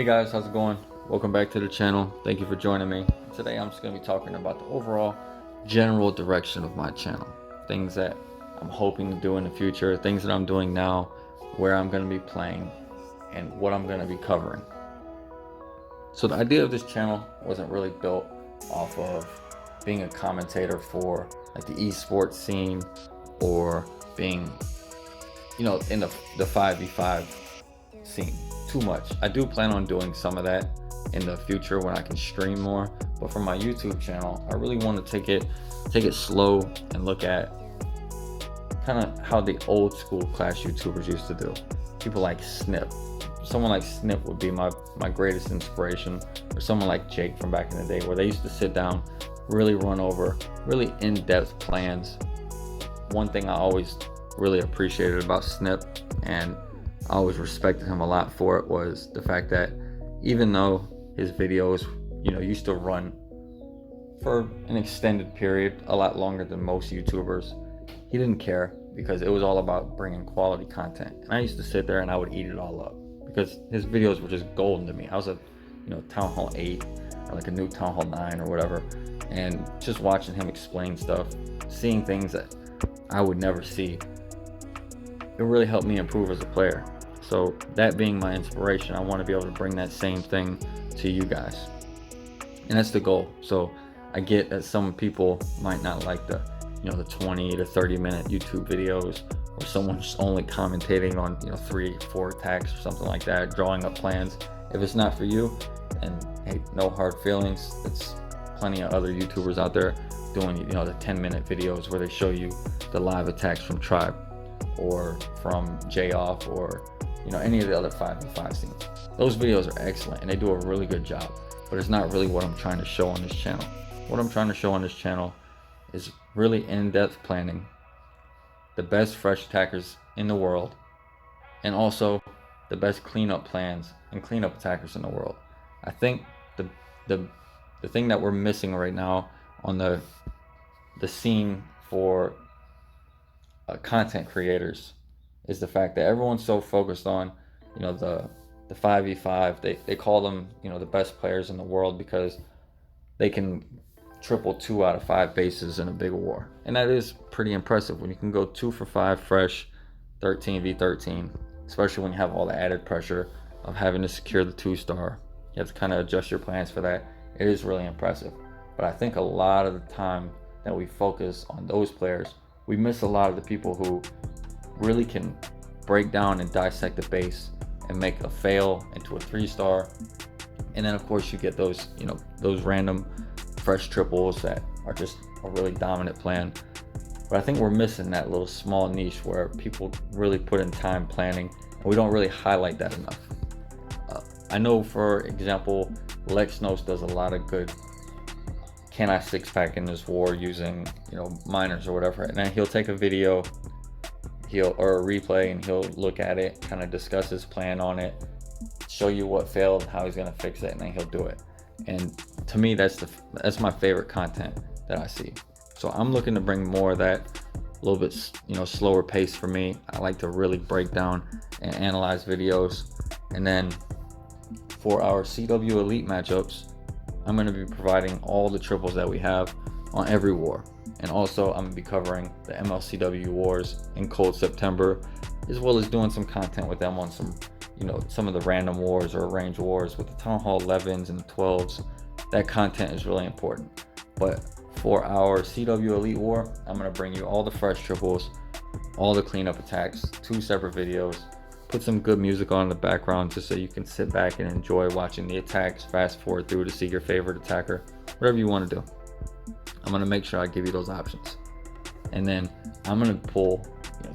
Hey guys, how's it going? Welcome back to the channel. Thank you for joining me. Today I'm just going to be talking about the overall general direction of my channel. Things that I'm hoping to do in the future, things that I'm doing now, where I'm going to be playing, and what I'm going to be covering. So the idea of this channel wasn't really built off of being a commentator for like the esports scene or being, in the 5v5 scene too much. I do plan on doing some of that in the future when I can stream more, but for my YouTube channel, I really want to take it slow and look at kind of how the old school Clash YouTubers used to do. People like Snip. Someone like Snip would be my greatest inspiration, or someone like Jake from back in the day, where they used to sit down, really run over really in-depth plans. One thing I always really appreciated about Snip, and I always respected him a lot for it, was the fact that even though his videos, used to run for an extended period, a lot longer than most YouTubers, he didn't care, because it was all about bringing quality content. And I used to sit there and I would eat it all up, because his videos were just golden to me. I was a, Town Hall 8 or like a new Town Hall 9 or whatever, and just watching him explain stuff, seeing things that I would never see, it really helped me improve as a player. So that being my inspiration, I want to be able to bring that same thing to you guys, and that's the goal. So I get that some people might not like the 20 to 30 minute YouTube videos, or someone just only commentating on 3-4 attacks or something like that, drawing up plans. If it's not for you, and hey, no hard feelings. It's plenty of other YouTubers out there doing the 10-minute videos where they show you the live attacks from Tribe or from J-Off, or any of the other 5v5 scenes. Those videos are excellent and they do a really good job, but it's not really what I'm trying to show on this channel. What I'm trying to show on this channel is really in-depth planning, the best fresh attackers in the world, and also the best cleanup plans and cleanup attackers in the world. I think the thing that we're missing right now on the scene for content creators is the fact that everyone's so focused on the 5v5. They call them the best players in the world because they can triple 2 out of 5 bases in a big war, and that is pretty impressive when you can go 2 for 5 fresh 13v13, especially when you have all the added pressure of having to secure the 2-star. You have to kind of adjust your plans for that. It is really impressive, but I think a lot of the time that we focus on those players, we miss a lot of the people who really can break down and dissect the base and make a fail into a 3-star. And then of course you get those those random fresh triples that are just a really dominant plan. But I think we're missing that little small niche where people really put in time planning, and we don't really highlight that enough. I know, for example, Lexnos does a lot of good can I 6-pack in this war using miners or whatever, and then he'll take a video or a replay, and he'll look at it, kind of discuss his plan on it, show you what failed, how he's going to fix it, and then he'll do it. And to me, that's my favorite content that I see. So I'm looking to bring more of that, a little bit slower pace for me. I like to really break down and analyze videos. And then for our CW Elite matchups, I'm going to be providing all the triples that we have on every war. And also I'm going to be covering the MLCW wars in cold September, as well as doing some content with them on some of the random wars or range wars with the Town Hall 11s and the 12s. That content is really important. But for our CW Elite War, I'm going to bring you all the fresh triples, all the cleanup attacks, 2 separate videos, put some good music on in the background just so you can sit back and enjoy watching the attacks, fast forward through to see your favorite attacker, whatever you want to do. I'm going to make sure I give you those options. And then I'm going to pull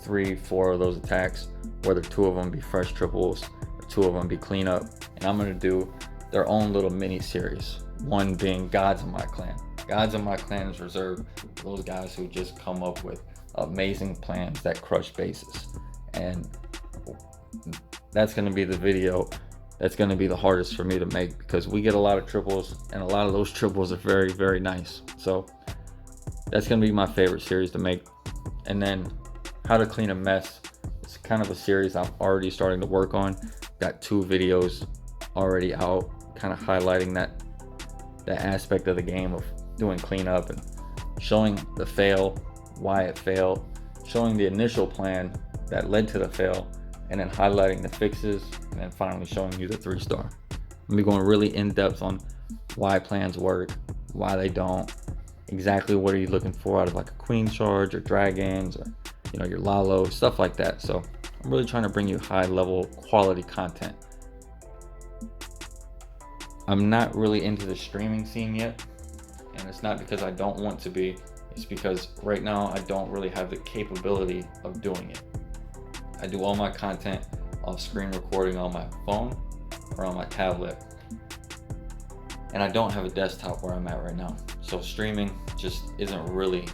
3-4 of those attacks, whether 2 of them be fresh triples or 2 of them be cleanup, and I'm going to do their own little mini series, one being Gods of My Clan. Gods of My Clan is reserved for those guys who just come up with amazing plans that crush bases, and that's going to be the video that's going to be the hardest for me to make, because we get a lot of triples, and a lot of those triples are very, very nice. So that's going to be my favorite series to make. And then How to Clean a Mess, it's kind of a series I'm already starting to work on. Got 2 videos already out, kind of highlighting that aspect of the game of doing cleanup and showing the fail, why it failed, showing the initial plan that led to the fail, and then highlighting the fixes, and then finally showing you the 3-star. I'm going really in depth on why plans work, why they don't, exactly what are you looking for out of like a queen charge or dragons, or your Lalo, stuff like that. So I'm really trying to bring you high level quality content. I'm not really into the streaming scene yet, and it's not because I don't want to be, it's because right now I don't really have the capability of doing it. I do all my content off screen recording on my phone or on my tablet, and I don't have a desktop where I'm at right now. So streaming just isn't really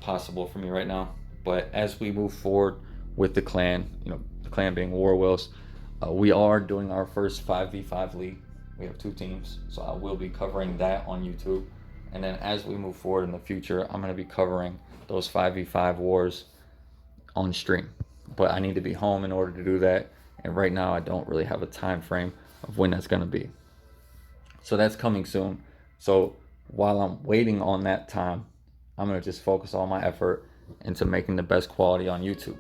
possible for me right now. But as we move forward with the clan, the clan being War Wheels, we are doing our first 5v5 league. We have 2 teams, so I will be covering that on YouTube. And then as we move forward in the future, I'm going to be covering those 5v5 wars on stream. But I need to be home in order to do that. And right now I don't really have a time frame of when that's going to be. So that's coming soon. So while I'm waiting on that time, I'm going to just focus all my effort into making the best quality on YouTube.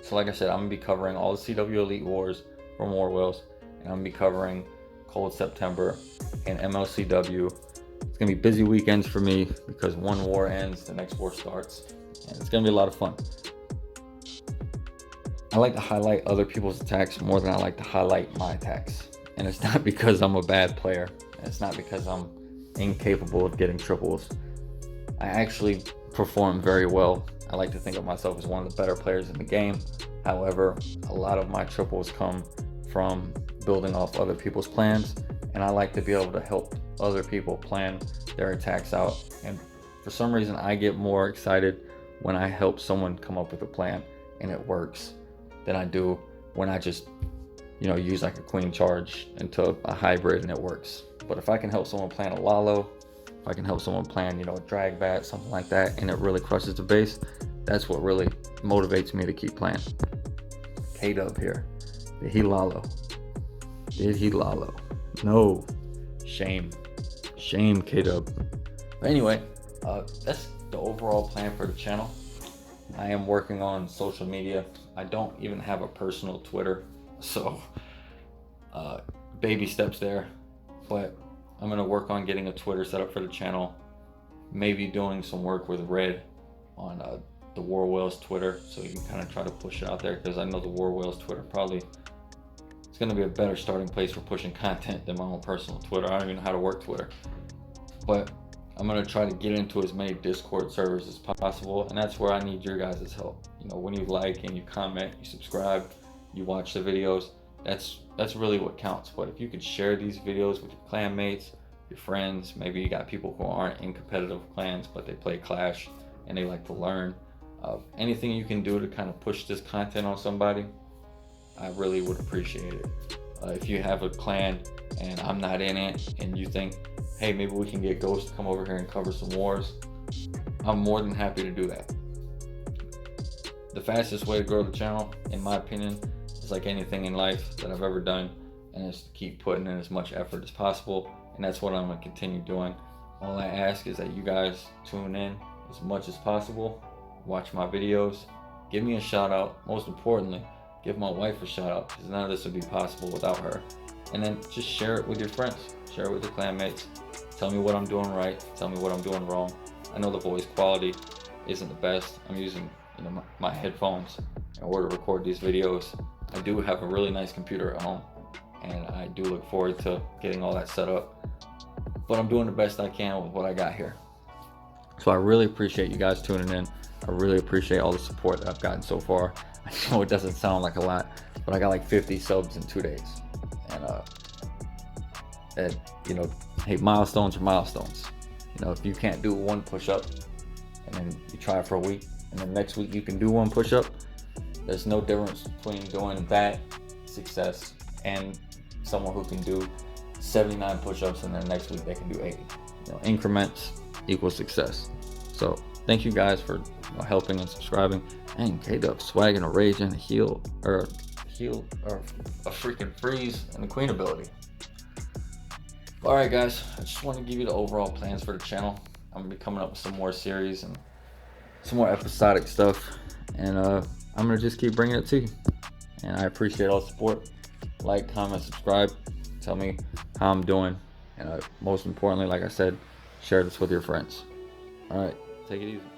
So like I said, I'm going to be covering all the CW Elite Wars from War Wheels, and I'm going to be covering Cold September and MLCW. It's going to be busy weekends for me because one war ends, the next war starts, and it's going to be a lot of fun. I like to highlight other people's attacks more than I like to highlight my attacks. And it's not because I'm a bad player. It's not because I'm incapable of getting triples. I actually perform very well. I like to think of myself as one of the better players in the game. However, a lot of my triples come from building off other people's plans, and I like to be able to help other people plan their attacks out. And for some reason, I get more excited when I help someone come up with a plan and it works than I do when I just use like a queen charge into a hybrid and it works. But if I can help someone plan a Lalo, if I can help someone plan a drag bat, something like that, and it really crushes the base, that's what really motivates me to keep playing. K-Dub here. Did he Lalo? Did he Lalo? No. Shame. Shame, K-Dub. But anyway, that's the overall plan for the channel. I am working on social media. I don't even have a personal Twitter, so baby steps there. But I'm gonna work on getting a Twitter set up for the channel. Maybe doing some work with Red on the War Whales Twitter, so you can kind of try to push it out there, because I know the War Whales Twitter probably it's gonna be a better starting place for pushing content than my own personal Twitter. I don't even know how to work Twitter, but I'm gonna try to get into as many Discord servers as possible, and that's where I need your guys' help. When you like and you comment, you subscribe, you watch the videos, that's really what counts. But if you could share these videos with your clan mates, your friends, maybe you got people who aren't in competitive clans but they play Clash and they like to learn, anything you can do to kind of push this content on somebody, I really would appreciate it. If you have a clan and I'm not in it and you think, hey, maybe we can get Ghost to come over here and cover some wars, I'm more than happy to do that. The fastest way to grow the channel, in my opinion, is like anything in life that I've ever done, and it's to keep putting in as much effort as possible, and that's what I'm going to continue doing. All I ask is that you guys tune in as much as possible, watch my videos, give me a shout out, most importantly, give my wife a shout out, because none of this would be possible without her. And then just share it with your friends, share it with your clan mates, tell me what I'm doing right, tell me what I'm doing wrong. I know the voice quality isn't the best. I'm using my headphones in order to record these videos. I do have a really nice computer at home, and I do look forward to getting all that set up, but I'm doing the best I can with what I got here. So I really appreciate you guys tuning in. I really appreciate all the support that I've gotten so far. I know it doesn't sound like a lot, but I got like 50 subs in 2 days, and hey, milestones are milestones. If you can't do one push-up and then you try it for a week and then next week you can do one push-up, there's no difference between doing that success and someone who can do 79 push-ups and then next week they can do 80. Increments equals success. So thank you guys for helping and subscribing. Dang, K-Dub swagging a rage and a heal heal or a freaking freeze and the queen ability. Alright guys, I just want to give you the overall plans for the channel. I'm gonna be coming up with some more series and some more episodic stuff, and I'm gonna just keep bringing it to you. And I appreciate all the support. Like, comment, subscribe, tell me how I'm doing, and most importantly, like I said, share this with your friends. All right, take it easy.